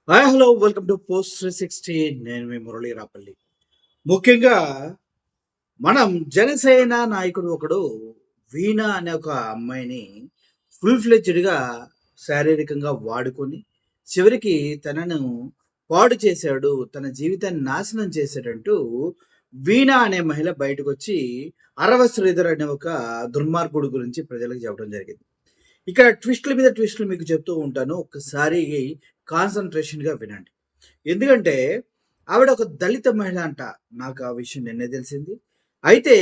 Hi hello welcome to post 360. నేను మీ మురళీ రాపల్లి. ముఖ్యంగా మనం జనసేన నాయకుడు ఒకడు వీణ అనే ఒక అమ్మాయిని ఫుల్ ఫ్లెడ్జ్డ్‌గా శారీరకంగా వాడుకొని చివరికి తనను పాడు చేశాడు. తన జీవితాన్ని నాశనం చేశాడంటూ వీణ అనే మహిళ బయటకొచ్చి 'అరవ శ్రీధర్' అనే ఒక దుర్మార్గుడు గురించి ప్రజలకు చెప్పడం జరిగింది. ఇక్కడ ట్విస్ట్‌ల మీద ట్విస్ట్‌లు మీకు చెప్తూ ఉంటాను. ఒక్కసారి కాన్సంట్రేషన్‌గా వినండి. ఎందుకంటే ఆవిడ ఒక దళిత మహిళ అంట. నాకు ఆ విషయం నిన్నే తెలిసింది. అయితే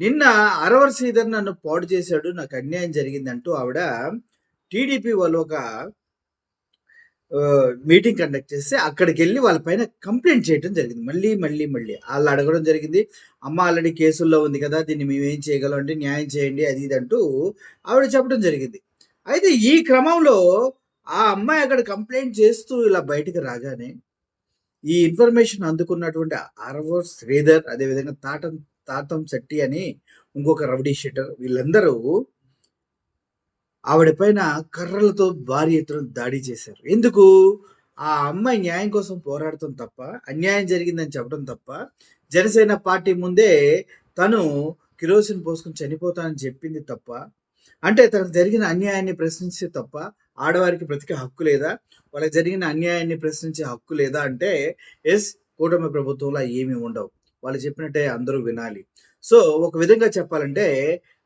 నిన్న 'అరవర్ శ్రీధర్' నన్ను పాడు చేశాడు. నాకు అన్యాయం జరిగిందంటూ ఆవిడ టీడీపీ వాళ్ళు ఒక మీటింగ్ కండక్ట్ చేస్తే అక్కడికెళ్ళి వాళ్ళ పైన కంప్లెయింట్ చేయడం జరిగింది. మళ్ళీ. ఆళ్ళు అడగడం జరిగింది. అమ్మ ఆల్రెడీ కేసుల్లో ఉంది కదా! దీన్ని మేమేం చేయగలం అంటే న్యాయం చేయండి అది ఇది అంటూ ఆవిడ చెప్పడం జరిగింది. అయితే ఈ క్రమంలో ఆ అమ్మాయి అక్కడ కంప్లెయింట్ చేస్తూ ఇలా బయటికి రాగానే ఈ ఇన్ఫర్మేషన్ అందుకున్నటువంటి 'అరవ శ్రీధర్' అదేవిధంగా తాతం శెట్టి అని ఇంకొక రౌడీ షీటర్ వీళ్ళందరూ ఆవిడ పైన కర్రలతో భారీ ఎత్తున దాడి చేశారు. ఎందుకు? ఆ అమ్మాయి న్యాయం కోసం పోరాడటం తప్ప, అన్యాయం జరిగిందని చెప్పడం తప్ప, జనసేన పార్టీ ముందే తను కిరోసిన్ పోసుకొని చనిపోతానని చెప్పింది తప్ప, అంటే తనకు జరిగిన అన్యాయాన్ని ప్రశ్నించే తప్ప, ఆడవారికి బ్రతికే హక్కు లేదా? వాళ్ళకి జరిగిన అన్యాయాన్ని ప్రశ్నించే హక్కు లేదా? అంటే యెస్, కూటమి ప్రభుత్వంలో ఏమి ఉండవు. వాళ్ళు చెప్పినట్టే అందరూ వినాలి. సో, ఒక విధంగా చెప్పాలంటే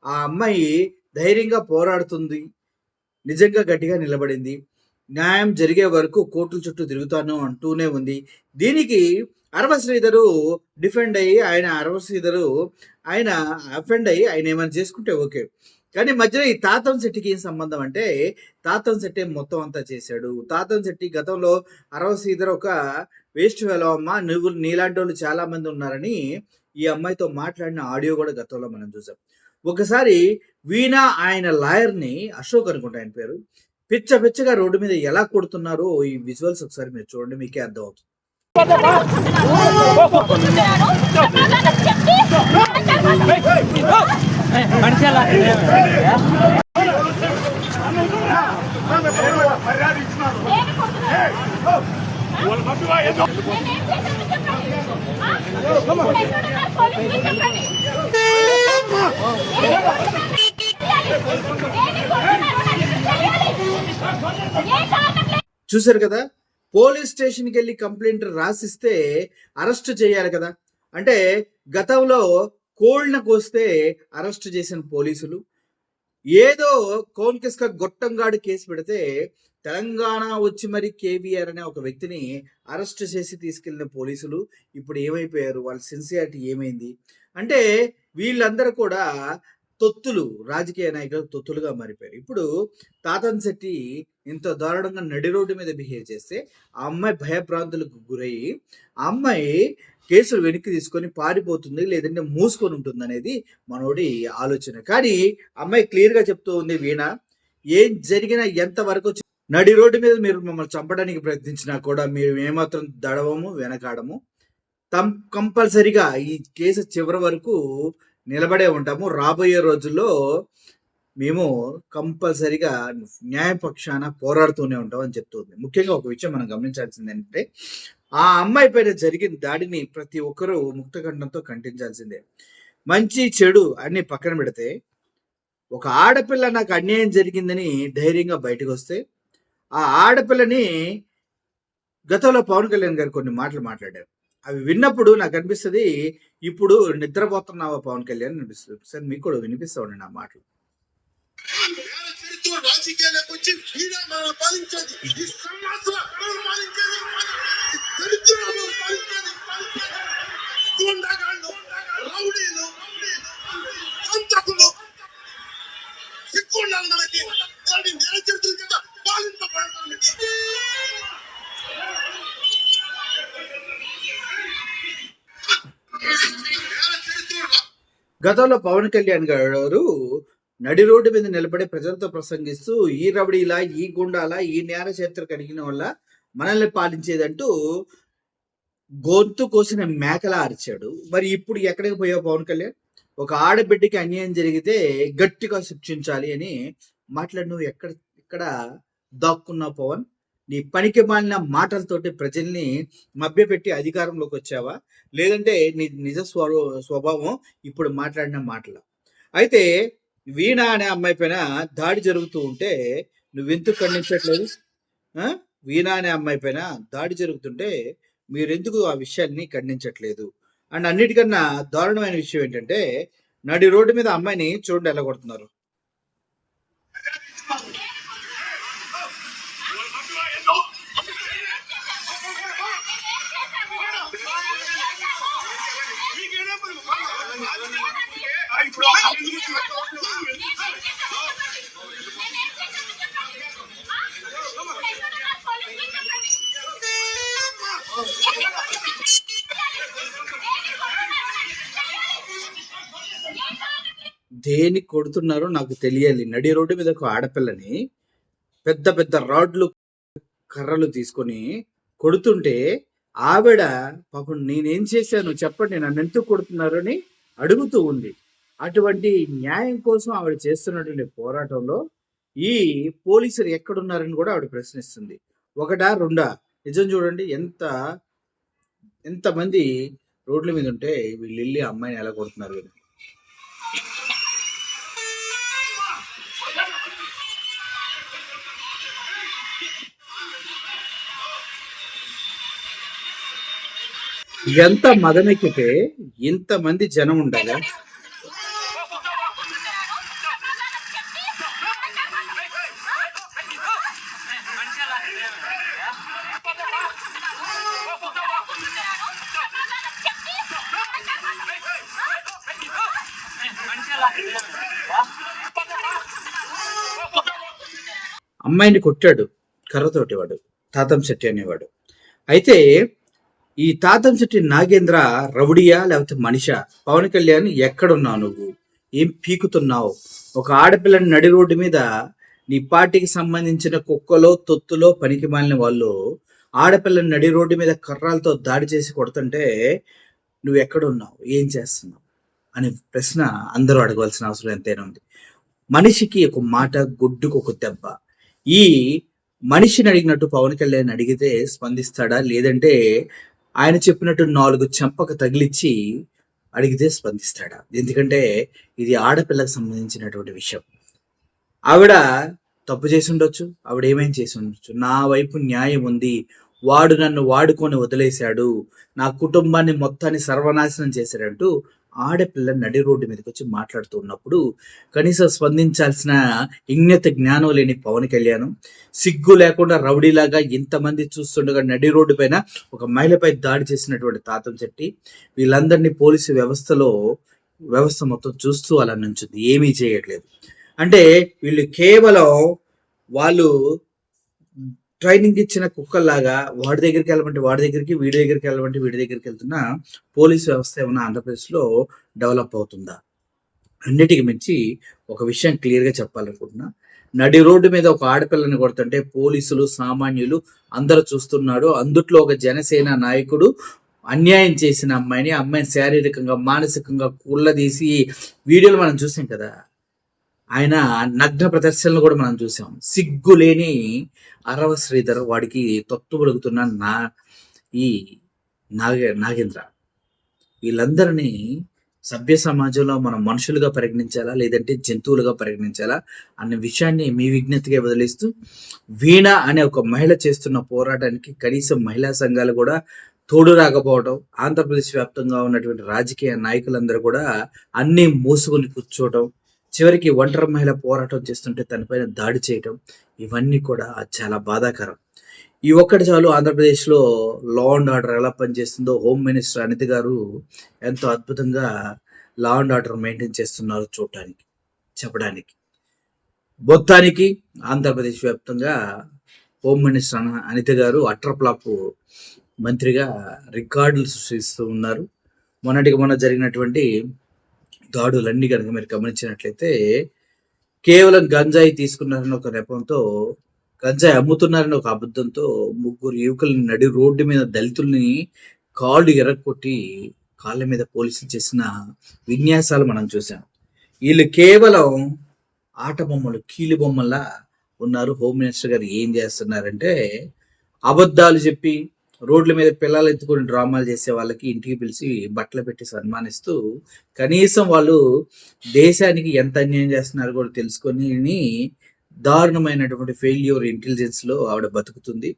ఆ అమ్మాయి ధైర్యంగా పోరాడుతుంది. నిజంగా గట్టిగా నిలబడింది. న్యాయం జరిగే వరకు కోర్టుల చుట్టూ తిరుగుతాను అంటూనే ఉంది. దీనికి 'అరవ శ్రీధరు' డిఫెండ్ అయ్యి ఆయన అఫెండ్ అయ్యి ఆయన ఏమైనా చేసుకుంటే ఓకే. కానీ మధ్యలో ఈ తాతం శెట్టికి ఏం సంబంధం అంటే, తాతం శెట్టే మొత్తం అంతా చేశాడు. తాతం శెట్టి గతంలో 'అరవ శ్రీధర్' ఒక వేస్ట్ ఫెలో అమ్మా! నువ్వు నీలాంటోళ్ళు చాలా మంది ఉన్నారని ఈ అమ్మాయితో మాట్లాడిన ఆడియో కూడా గతంలో మనం చూసాం. ఒకసారి వీణ ఆయన లాయర్‌ని అశోక్ అనుకుంటా ఆయన పేరు. పిచ్చగా రోడ్డు మీద ఎలా కొడుతున్నారో ఈ విజువల్స్ ఒకసారి మీరు చూడండి. మీకే అర్థమవుతుంది. చూసారు కదా! పోలీస్ స్టేషన్‌కెళ్ళి కంప్లెయింట్ రాసిస్తే అరెస్ట్ చేయాలి కదా! అంటే గతంలో కోళ్ళను కోస్తే అరెస్ట్ చేసిన పోలీసులు, ఏదో కౌన్ కిస్కా గొట్టంగాడు కేసు పెడితే తెలంగాణ వచ్చి మరి కేవీఆర్ అనే ఒక వ్యక్తిని అరెస్ట్ చేసి తీసుకెళ్ళిన పోలీసులు ఇప్పుడు ఏమైపోయారు? వాళ్ళ సిన్సియారిటీ ఏమైంది? అంటే వీళ్ళందరూ కూడా తొత్తులు, రాజకీయ నాయకులు తొత్తులుగా మారిపోయారు. ఇప్పుడు తాతం శెట్టి ఇంత దారుణంగా నడి రోడ్డు మీద బిహేవ్ చేస్తే ఆ అమ్మాయి భయభ్రాంతులకు గురయ్యి ఆ అమ్మాయి కేసులు వెనక్కి తీసుకొని పారిపోతుంది, లేదంటే మూసుకొని ఉంటుందనేది మనోడి ఆలోచన. కానీ అమ్మాయి క్లియర్‌గా చెప్తూ ఉంది వీణ, ఏం జరిగినా ఎంతవరకు నడి రోడ్డు మీద మీరు మమ్మల్ని చంపడానికి ప్రయత్నించినా కూడా మేము ఏమాత్రం దడవము, వెనకాడము. కంపల్సరీగా ఈ కేసు చివరి వరకు నిలబడే ఉంటాము. రాబోయే రోజుల్లో మేము కంపల్సరీగా న్యాయపక్షాన పోరాడుతూనే ఉంటాం అని చెప్తుంది. ముఖ్యంగా ఒక విషయం మనం గమనించాల్సింది ఏంటంటే, ఆ అమ్మాయి పైన జరిగిన దాడిని ప్రతి ఒక్కరూ ముక్తకంఠంతో ఖండించాల్సిందే. మంచి, చెడు అన్ని పక్కన పెడితే, ఒక ఆడపిల్ల నాకు అన్యాయం జరిగిందని ధైర్యంగా బయటకొస్తే, ఆ ఆడపిల్లని గతంలో పవన్ కళ్యాణ్ గారు కొన్ని మాటలు మాట్లాడారు. అవి విన్నప్పుడు నాకనిపిస్తది, ఇప్పుడు నిద్రపోతున్నావా పవన్ కళ్యాణ్ అనిపిస్తది. ఒకసారి మీకు కూడా వినిపిస్తా ఉండండి ఆ మాటలు. రాజకీయాల్లోకి పాలించేది ఈ సమాజం పాలించేది దళితులను పాలించేది గుండాగాళ్ళు, రౌడీలు, హంతకులు సిగ్గుండాలి మనకి. నేర చరిత్రల కింద పాలింపబడడానికి గతంలో పవన్ కళ్యాణ్ గారు నడి రోడ్డు మీద నిలబడి ప్రజలతో ప్రసంగిస్తూ ఈ రౌడీలా, ఈ గుండాలా, ఈ నేర చరిత్ర కలిగిన వల్ల మనల్ని పాలించేదంటూ గొంతు కోసిన మేకలా అరిచాడు. మరి ఇప్పుడు ఎక్కడికి పోయావు పవన్ కళ్యాణ్? ఒక ఆడబిడ్డకి అన్యాయం జరిగితే గట్టిగా శిక్షించాలి అని మాట్లాడి నువ్వు ఇక్కడ దాక్కున్నావు పవన్? నీ పనికి మాలిన మాటలతోటి ప్రజల్ని మభ్యపెట్టి అధికారంలోకి వచ్చావా? లేదంటే నీ నిజ స్వభావం ఇప్పుడు మాట్లాడిన మాటలా? అయితే వీణ అనే అమ్మాయి పైన దాడి జరుగుతూ ఉంటే నువ్వెందుకు ఖండించట్లేదు? ఆ! వీణ అనే అమ్మాయి పైన దాడి జరుగుతుంటే మీరెందుకు ఆ విషయాన్ని ఖండించట్లేదు? అండ్ అన్నిటికన్నా దారుణమైన విషయం ఏంటంటే నడి రోడ్డు మీద అమ్మాయిని చూడండి ఎలా కొడుతున్నారు. దేనికి కొడుతున్నారో నాకు తెలియాలి. నడి రోడ్డు మీద ఒక ఆడపిల్లని పెద్ద పెద్ద రాడ్లు, కర్రలు తీసుకొని కొడుతుంటే ఆవిడ పాపం నేనేం చేశాను చెప్పండి, నన్నెందుకు కొడుతున్నారు అని అడుగుతూ ఉంది. అటువంటి న్యాయం కోసం ఆవిడ చేస్తున్నటువంటి పోరాటంలో ఈ పోలీసులు ఎక్కడున్నారని కూడా ఆవిడ ప్రశ్నిస్తుంది. ఒకటా రెండా? నిజం చూడండి, ఎంతమంది రోడ్ల మీద ఉంటే వీళ్ళు వెళ్ళి అమ్మాయిని ఎలా కొడుతున్నారు వీళ్ళు. ఎంత మదమెక్కితే ఇంతమంది జనం ఉండగా అమ్మాయిని కొట్టాడు కర్రతోటి వాడు, తాతంశెట్టి అనేవాడు. అయితే ఈ తాతంశెట్టి నాగేంద్ర రౌడియా లేకపోతే మనిషా? పవన్ కళ్యాణ్ ఎక్కడున్నావు నువ్వు? ఏం పీకుతున్నావు? ఒక ఆడపిల్లని నడి రోడ్డు మీద నీ పార్టీకి సంబంధించిన కుక్కలో తొత్తులో పనికి మాలిన వాళ్ళు ఆడపిల్లని నడి రోడ్డు మీద కర్రాలతో దాడి చేసి కొడుతుంటే నువ్వు ఎక్కడున్నావు, ఏం చేస్తున్నావు అనే ప్రశ్న అందరూ అడగవలసిన అవసరం ఎంతైనా ఉంది. మనిషికి ఒక మాట, గుడ్డుకు ఒక దెబ్బ. ఈ మనిషిని అడిగినట్టు పవన్ కళ్యాణ్ అడిగితే స్పందిస్తాడా? లేదంటే ఆయన చెప్పినట్టు 4 చెంపకు తగిలిచ్చి అడిగితే స్పందిస్తాడా? ఎందుకంటే ఇది ఆడపిల్లకు సంబంధించినటువంటి విషయం. ఆవిడ తప్పు చేసి ఉండొచ్చు, ఆవిడ ఏమేం చేసి ఉండొచ్చు. నా వైపు న్యాయం ఉంది, వాడు నన్ను వాడుకొని వదిలేశాడు, నా కుటుంబాన్ని మొత్తాన్ని సర్వనాశనం చేశాడంటూ ఆడపిల్ల నడి రోడ్డు మీదకి వచ్చి మాట్లాడుతూ ఉన్నప్పుడు కనీసం స్పందించాల్సిన ఇంగిత జ్ఞానం లేని పవన్ కళ్యాణ్ సిగ్గు లేకుండా రౌడీలాగా ఇంతమంది చూస్తుండగా నడి రోడ్డు పైన ఒక మహిళపై దాడి చేసినటువంటి తాతంశెట్టి వీళ్ళందరినీ పోలీసు వ్యవస్థ మొత్తం చూస్తూ అలా నుంచింది, ఏమీ చేయట్లేదు. అంటే వీళ్ళు కేవలం వాళ్ళు ట్రైనింగ్ ఇచ్చిన కుక్కల్లాగా వాడి దగ్గరికి వెళ్ళమంటే వాడి దగ్గరికి, వీడి దగ్గరికి వెళ్ళమంటే వీడి దగ్గరికి వెళ్తున్న పోలీసు వ్యవస్థ ఏమన్నా ఆంధ్రప్రదేశ్లో డెవలప్ అవుతుందా? అన్నిటికి మించి ఒక విషయం క్లియర్గా చెప్పాలనుకుంటున్నా. నడి రోడ్డు మీద ఒక ఆడపిల్లని కొడుతుంటే పోలీసులు, సామాన్యులు అందరూ చూస్తున్నాడు. అందుట్లో ఒక జనసేన నాయకుడు అన్యాయం చేసిన అమ్మాయిని శారీరకంగా, మానసికంగా కుళ్ళదీసి వీడియోలు మనం చూసాం కదా. ఆయన నగ్న ప్రదర్శనలు కూడా మనం చూసాం. సిగ్గులేని అరవ శ్రీధర్ వాడికి తొత్తుబలుగుతున్న ఈ నాగేంద్ర వీళ్ళందరినీ సభ్య సమాజంలో మనం మనుషులుగా పరిగణించాలా లేదంటే జంతువులుగా పరిగణించాలా అన్న విషయాన్ని మీ విజ్ఞతగా వదిలేస్తూ వీణ అనే ఒక మహిళ చేస్తున్న పోరాటానికి కనీసం మహిళా సంఘాలు కూడా తోడు రాకపోవడం, ఆంధ్రప్రదేశ్ వ్యాప్తంగా ఉన్నటువంటి రాజకీయ నాయకులందరూ కూడా అన్నీ మూసుకొని కూర్చోవడం, చివరికి ఒంటరి మహిళ పోరాటం చేస్తుంటే తనపైన దాడి చేయటం, ఇవన్నీ కూడా చాలా బాధాకరం. ఈ ఒక్కటి చాలు ఆంధ్రప్రదేశ్లో లా అండ్ ఆర్డర్ ఎలా పనిచేస్తుందో హోమ్ మినిస్టర్ అనిత గారు ఎంతో అద్భుతంగా లా అండ్ ఆర్డర్ మెయింటైన్ చేస్తున్నారు చెప్పడానికి. మొత్తానికి ఆంధ్రప్రదేశ్ వ్యాప్తంగా హోమ్ మినిస్టర్ అనిత గారు అట్రప్లాపు మంత్రిగా రికార్డులు సృష్టిస్తూ ఉన్నారు. మొన్నటికి మొన్న జరిగినటువంటి దాడులన్నీ కనుక మీరు గమనించినట్లయితే కేవలం గంజాయి తీసుకున్నారని ఒక నెపంతో, గంజాయి అమ్ముతున్నారని ఒక అబద్ధంతో 3 యువకుల్ని నడి రోడ్డు మీద దళితుల్ని కాళ్ళు ఎరగొట్టి కాళ్ళ మీద పోలీసులు చేసిన విన్యాసాలు మనం చూసాం. వీళ్ళు కేవలం ఆట బొమ్మలు, కీలు బొమ్మల్లా ఉన్నారు. హోమ్ మినిస్టర్ గారు ఏం చేస్తున్నారంటే, అబద్ధాలు చెప్పి రోడ్ల మీద పిల్లలు ఎత్తుకొని డ్రామాలు చేసే వాళ్ళకి ఇంటికి పిలిచి బట్టలు పెట్టి సన్మానిస్తూ, కనీసం వాళ్ళు దేశానికి ఎంత అన్యాయం చేస్తున్నారో కూడా తెలుసుకొని దారుణమైనటువంటి ఫెయిల్యూర్ ఇంటెలిజెన్స్‌లో ఆవిడ బతుకుతుంది.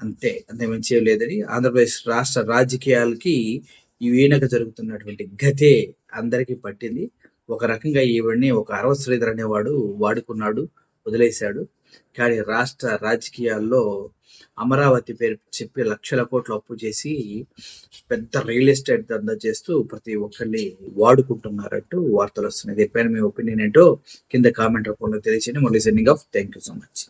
అంతే. అంతకుమించి ఏం లేదని ఆంధ్రప్రదేశ్ రాష్ట్ర రాజకీయాలకి ఈ వీణకు జరుగుతున్నటువంటి గతే అందరికీ పట్టింది. ఒక రకంగా ఈవిడ్ని ఒక 'అరవ శ్రీధర్' అనేవాడు వాడుకున్నాడు, వదిలేశాడు. కానీ రాష్ట్ర రాజకీయాల్లో అమరావతి పేరు చెప్పి లక్షల కోట్లు అప్పు చేసి పెద్ద రియల్ ఎస్టేట్ దందా చేస్తూ ప్రతి ఒక్కరిని వాడుకుంటున్నారంటూ వార్తలొస్తున్నాయి. దీనిపైన మీ ఒపీనియన్ ఏంటో కింద కామెంట్ రూపంలో తెలియచేయండి. మళ్ళీ sending of. Thank you so much.